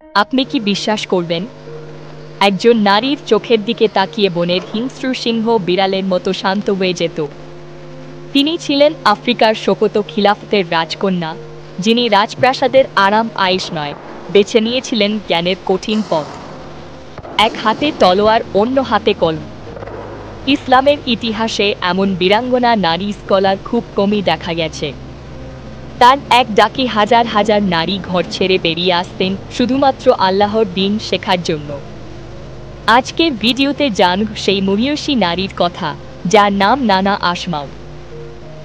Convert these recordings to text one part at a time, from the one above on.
আপনি কি বিশ্বাস করবেন, একজন নারীর চোখের দিকে তাকিয়ে বনের হিংস্র সিংহ বিড়ালের মতো শান্ত হয়ে যেত? তিনি ছিলেন আফ্রিকার শোকত খিলাফতের রাজকন্যা, যিনি রাজপ্রাসাদের আরাম আয়েশ নয়, বেছে নিয়েছিলেন জ্ঞানের কঠিন পথ। এক হাতে তলোয়ার, অন্য হাতে কলম। ইসলামের ইতিহাসে এমন বীরাঙ্গনা নারী স্কলার খুব কমই দেখা গেছে। তার এক ডাকে হাজার হাজার নারী ঘর ছেড়ে বেরিয়ে আসতেন শুধুমাত্র আল্লাহর দিন শেখার জন্য। আজকের ভিডিওতে জানব সেই মহিয়সী নারীর কথা, যার নাম নানা আশমাও,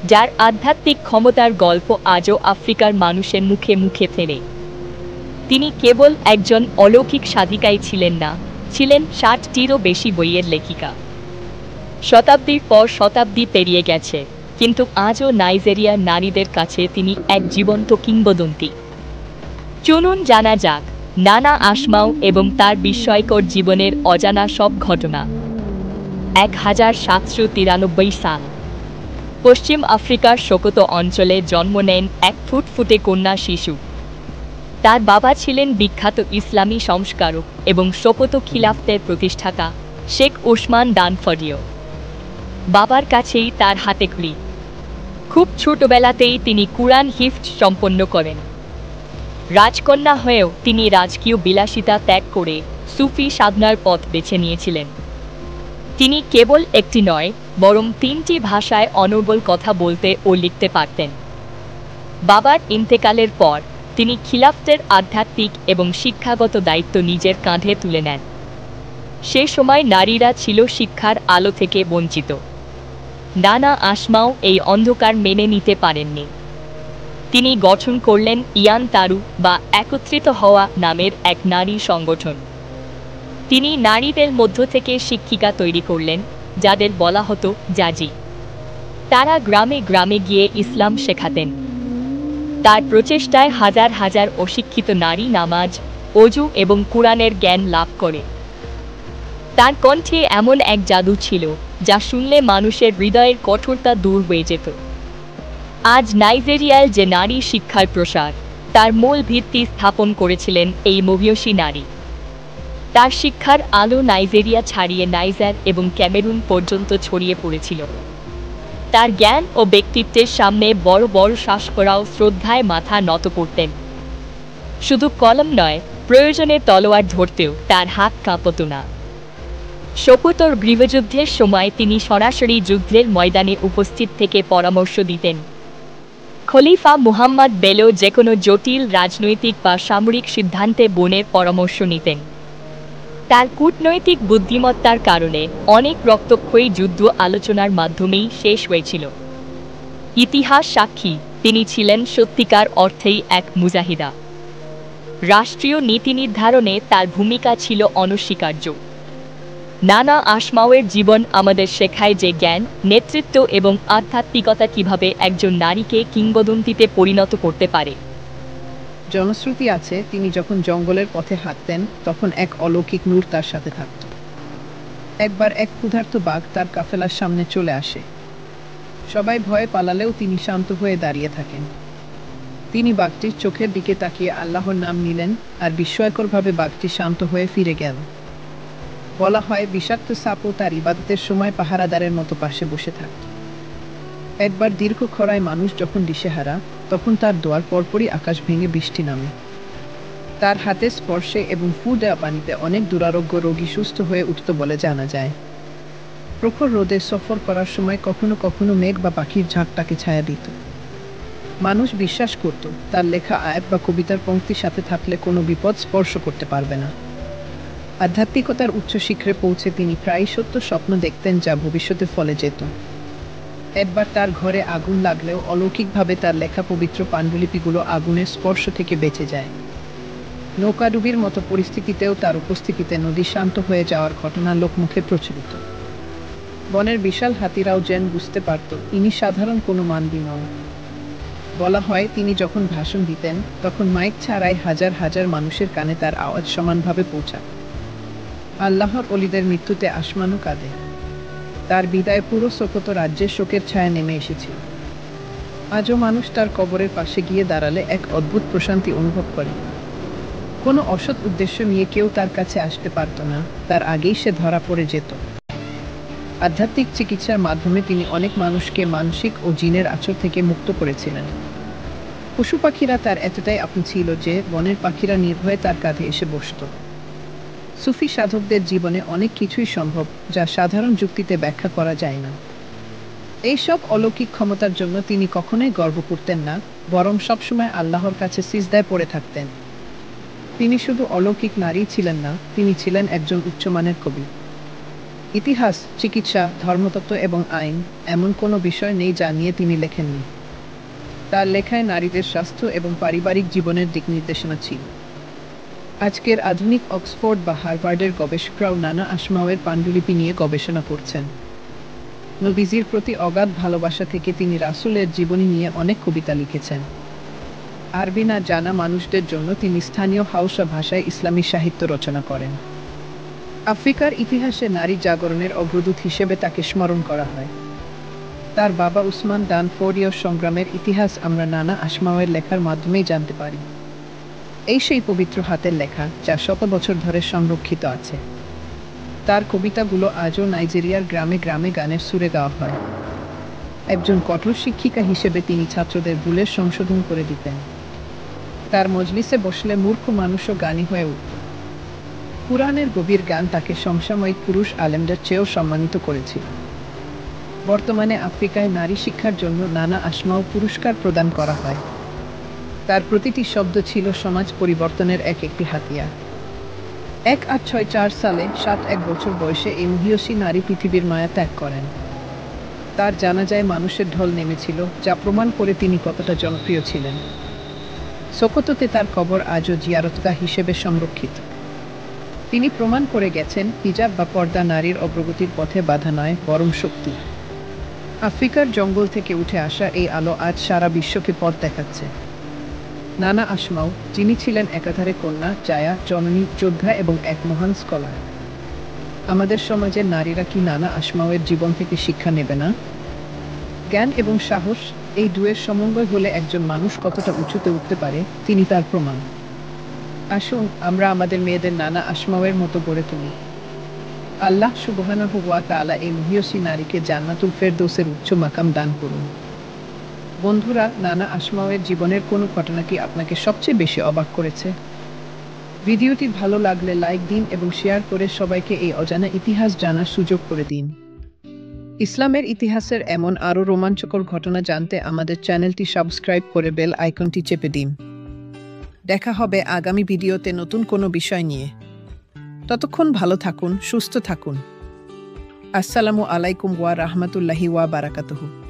যার আধ্যাত্মিক ক্ষমতার গল্প আজও আফ্রিকার মানুষের মুখে মুখে ফেরে। তিনি কেবল একজন অলৌকিক সাধিকাই ছিলেন না, ছিলেন 60টিরও বেশি বইয়ের লেখিকা। শতাব্দীর পর শতাব্দী পেরিয়ে গেছে, কিন্তু আজও নাইজেরিয়ার নারীদের কাছে তিনি এক জীবন্ত কিংবদন্তি। চলুন জানা যাক নানা আশমাও এবং তার বিস্ময়কর জীবনের অজানা সব ঘটনা। 1793 সাল, পশ্চিম আফ্রিকার শোকত অঞ্চলে জন্ম নেন এক ফুটফুটে কন্যা শিশু। তার বাবা ছিলেন বিখ্যাত ইসলামী সংস্কারক এবং শোকত খিলাফতের প্রতিষ্ঠাতা শেখ ওসমান ডানফরিও। বাবার কাছেই তার হাতেখড়ি। খুব ছোটবেলাতেই তিনি কুরআন হিফজ সম্পন্ন করেন। রাজকন্যা হয়েও তিনি রাজকীয় বিলাসিতা ত্যাগ করে সুফি সাধনার পথ বেছে নিয়েছিলেন। তিনি কেবল একটি নয়, বরং 3টি ভাষায় অনর্গল কথা বলতে ও লিখতে পারতেন। বাবার ইন্তেকালের পর তিনি খিলাফতের আধ্যাত্মিক এবং শিক্ষাগত দায়িত্ব নিজের কাঁধে তুলে নেন। সে সময় নারীরা ছিল শিক্ষার আলো থেকে বঞ্চিত। নানা আশমাও এই অন্ধকার মেনে নিতে পারেননি। তিনি গঠন করলেন ইয়ান তারু বা একত্রিত হওয়া নামের এক নারী সংগঠন। তিনি নারীদের মধ্য থেকে শিক্ষিকা তৈরি করলেন, যাদের বলা হতো জাজি। তারা গ্রামে গ্রামে গিয়ে ইসলাম শেখাতেন। তার প্রচেষ্টায় হাজার হাজার অশিক্ষিত নারী নামাজ, অজু এবং কুরআনের জ্ঞান লাভ করে। তার কণ্ঠে এমন এক জাদু ছিল, যা শুনলে মানুষের হৃদয়ের কঠোরতা দূর হয়ে যেত। আজ নাইজেরিয়ায় যে নারী শিক্ষার প্রসার, তার মূল ভিত্তি স্থাপন করেছিলেন এই মহিয়সী নারী। তার শিক্ষার আলো নাইজেরিয়া ছাড়িয়ে নাইজার এবং ক্যামেরুন পর্যন্ত ছড়িয়ে পড়েছিল। তার জ্ঞান ও ব্যক্তিত্বের সামনে বড় বড় শাসকরাও শ্রদ্ধায় মাথা নত করতেন। শুধু কলম নয়, প্রয়োজনে তলোয়ার ধরতেও তার হাত কাঁপত না। শোকতর গৃহযুদ্ধের সময় তিনি সরাসরি যুদ্ধের ময়দানে উপস্থিত থেকে পরামর্শ দিতেন। খলিফা মুহাম্মদ বেলো যে কোনো জটিল রাজনৈতিক বা সামরিক সিদ্ধান্তে বোনের পরামর্শ নিতেন। তার কূটনৈতিক বুদ্ধিমত্তার কারণে অনেক রক্তক্ষয়ী যুদ্ধ আলোচনার মাধ্যমেই শেষ হয়েছিল। ইতিহাস সাক্ষী, তিনি ছিলেন সত্যিকার অর্থেই এক মুজাহিদা। রাষ্ট্রীয় নীতি নির্ধারণে তার ভূমিকা ছিল অনস্বীকার্য। নানা আশমাওয়ের জীবন আমাদের শেখায় যে জ্ঞান, নেতৃত্ব এবং আধ্যাত্মিকতা কিভাবে একজন নারীকে কিংবদন্তিতে পরিণত করতে পারে। জনশ্রুতি আছে, তিনি যখন জঙ্গলের পথে হাঁটতেন তখন এক অলৌকিক নূর তার সাথে থাকত। একবার এক ক্ষুধার্ত বাঘ তার কাফেলার সামনে চলে আসে। সবাই ভয়ে পালালেও তিনি শান্ত হয়ে দাঁড়িয়ে থাকেন। তিনি বাঘটির চোখের দিকে তাকিয়ে আল্লাহর নাম নিলেন, আর বিস্ময়করভাবে বাঘটি শান্ত হয়ে ফিরে গেল। বলা হয়, বিষাক্ত সাপও তার ইবাদতের সময় পাহারাদারের মতো পাশে বসে থাকত। একবার দীর্ঘ খরায় মানুষ যখন দিশেহারা, তখন তার দোয়ার পরপরই আকাশ ভেঙে বৃষ্টি নামে। তার হাতে স্পর্শে এবং ফু দেওয়া পানিতে অনেক দুরারোগ্য রোগী সুস্থ হয়ে উঠত বলে জানা যায়। প্রখর রোদে সফর করার সময় কখনো কখনো মেঘ বা পাখির ঝাঁক তাকে ছায়া দিত। মানুষ বিশ্বাস করত, তার লেখা আয়াত বা কবিতার পংক্তির সাথে থাকলে কোনো বিপদ স্পর্শ করতে পারবে না। আধ্যাত্মিকতার উচ্চ শিখরে পৌঁছে তিনি প্রায়ই সত্য স্বপ্ন দেখতেন, যা ভবিষ্যতে ফলে যেত। একবার তার ঘরে আগুন লাগলেও অলৌকিকভাবে তার লেখা পবিত্র পাণ্ডুলিপিগুলো আগুনের স্পর্শ থেকে বেঁচে যায়। নৌকাডুবির মতো পরিস্থিতিতেও তার উপস্থিতিতে নদী শান্ত হয়ে যাওয়ার ঘটনা লোকমুখে প্রচলিত। বনের বিশাল হাতিরাও যেন বুঝতে পারত, ইনি সাধারণ কোনো মানবী নন। বলা হয়, তিনি যখন ভাষণ দিতেন তখন মাইক ছাড়াই হাজার হাজার মানুষের কানে তার আওয়াজ সমানভাবে পৌঁছাত। আল্লাহর অলিদের মৃত্যুতে আসমানও কাঁদে। তার বিদায় পুরো সোকোতো রাজ্যের শোকের ছায়া নেমে এসেছিল। আজও মানুষ তার কবরের পাশে গিয়ে দাঁড়ালে এক অদ্ভুত প্রশান্তি অনুভব করে। কোনো অসৎ উদ্দেশ্য নিয়ে কেউ তার কাছে আসতে পারত না, তার আগেই সে ধরা পড়ে যেত। আধ্যাত্মিক চিকিৎসার মাধ্যমে তিনি অনেক মানুষকে মানসিক ও জিনের আঁচড় থেকে মুক্ত করেছিলেন। পশু পাখিরা তার এতটাই আপন ছিল যে বনের পাখিরা নির্ভয়ে তার কাঁধে এসে বসত। সুফি সাধকদের জীবনে অনেক কিছুই সম্ভব, যা সাধারণ যুক্তিতে ব্যাখ্যা করা যায় না। এইসব অলৌকিক ক্ষমতার জন্য তিনি কখনোই গর্ব করতেন না, বরং সবসময় আল্লাহর কাছে সিজদায় পড়ে থাকতেন। তিনি শুধু অলৌকিক নারী ছিলেন না, তিনি ছিলেন একজন উচ্চমানের কবি। ইতিহাস, চিকিৎসা, ধর্মতত্ত্ব এবং আইন, এমন কোনো বিষয় নেই যা নিয়ে তিনি লেখেননি। তার লেখায় নারীদের স্বাস্থ্য এবং পারিবারিক জীবনের দিক নির্দেশনা ছিল। আজকের আধুনিক অক্সফোর্ড বা হার্ভার্ডের গবেষকরাও নানা আসমাওয়ের পাণ্ডুলিপি নিয়ে গবেষণা করছেন। নবীজির প্রতি অগাধ ভালোবাসা থেকে তিনি রাসূলের জীবনী নিয়ে অনেক কবিতা লিখেছেন। আরবি না জানা মানুষদের জন্য তিনি স্থানীয় হাউসা ভাষায় ইসলামী সাহিত্য রচনা করেন। আফ্রিকার ইতিহাসে নারী জাগরণের অগ্রদূত হিসেবে তাকে স্মরণ করা হয়। তার বাবা উসমান দান ফোরিয় সংগ্রামের ইতিহাস আমরা নানা আসমাওয়ের লেখার মাধ্যমেই জানতে পারি। এই সেই পবিত্র হাতের লেখা যা শত বছর ধরে সংরক্ষিত আছে। তার কবিতাগুলো আজও নাইজেরিয়ার গ্রামে গ্রামে গানের সুরে গাওয়া হয়। একজন কঠোর শিক্ষিকা হিসেবে তিনি ছাত্রদের ভুলের সংশোধন করে দিতেন। তার মজলিসে বসলে মূর্খ মানুষও জ্ঞানী হয়ে উঠত। কুরআনের গভীর জ্ঞান তাকে সমসাময়িক পুরুষ আলেমদের চেয়েও সম্মানিত করেছিল। বর্তমানে আফ্রিকায় নারী শিক্ষার জন্য নানা আসমাও পুরস্কার প্রদান করা হয়। তার প্রতিটি শব্দ ছিল সমাজ পরিবর্তনের একটি হাতিয়ার। 1864 সালে 7 বছর বয়সে এই মহিয়সী নারী পৃথিবীর মায়া ত্যাগ করেন। তার জানাজায় মানুষের ঢল নেমেছিল, যা প্রমাণ করে তিনি কতটা জনপ্রিয় ছিলেন। সোকোতোতে তার কবর আজও জিয়ারতগাহ হিসেবে সংরক্ষিত। তিনি প্রমাণ করে গেছেন, হিজাব বা পর্দা নারীর অগ্রগতির পথে বাধা নয়, বরং শক্তি। আফ্রিকার জঙ্গল থেকে উঠে আসা এই আলো আজ সারা বিশ্বকে পথ দেখাচ্ছে। নানা আসমাও, যিনি ছিলেন একাধারে কন্যা, জায়া, জননী, যোদ্ধা এবং এক মহান স্কলার। আমাদের সমাজের নারীরা কি নানা আসমাওয়ের জীবন থেকে শিক্ষা নেবে না? জ্ঞান এবং সাহস, এই দুয়ের সমন্বয় হলে একজন মানুষ কতটা উঁচুতে উঠতে পারে, তিনি তার প্রমাণ। আসুন আমরা আমাদের মেয়েদের নানা আসমাওয়ের মতো গড়ে তুলি। আল্লাহ সুবহানাহু ওয়া তাআলা এই মহিয়সী নারীকে জান্নাতুল ফেরদৌসের উচ্চ মাকাম দান করুন। বন্ধুরা, নানা আসমাওয়ের জীবনের কোনো ঘটনা কি আপনাকে সবচেয়ে বেশি অবাক করেছে? ভিডিওটি ভালো লাগলে লাইক দিন এবং শেয়ার করে সবাইকে এই অজানা ইতিহাস জানার সুযোগ করে দিন। ইসলামের ইতিহাসের এমন আরও রোমাঞ্চকর ঘটনা জানতে আমাদের চ্যানেলটি সাবস্ক্রাইব করে বেল আইকনটি চেপে দিন। দেখা হবে আগামী ভিডিওতে নতুন কোনো বিষয় নিয়ে। ততক্ষণ ভালো থাকুন, সুস্থ থাকুন। আসসালামু আলাইকুম ওয়া রাহমাতুল্লাহি ওয়া বারাকাতুহু।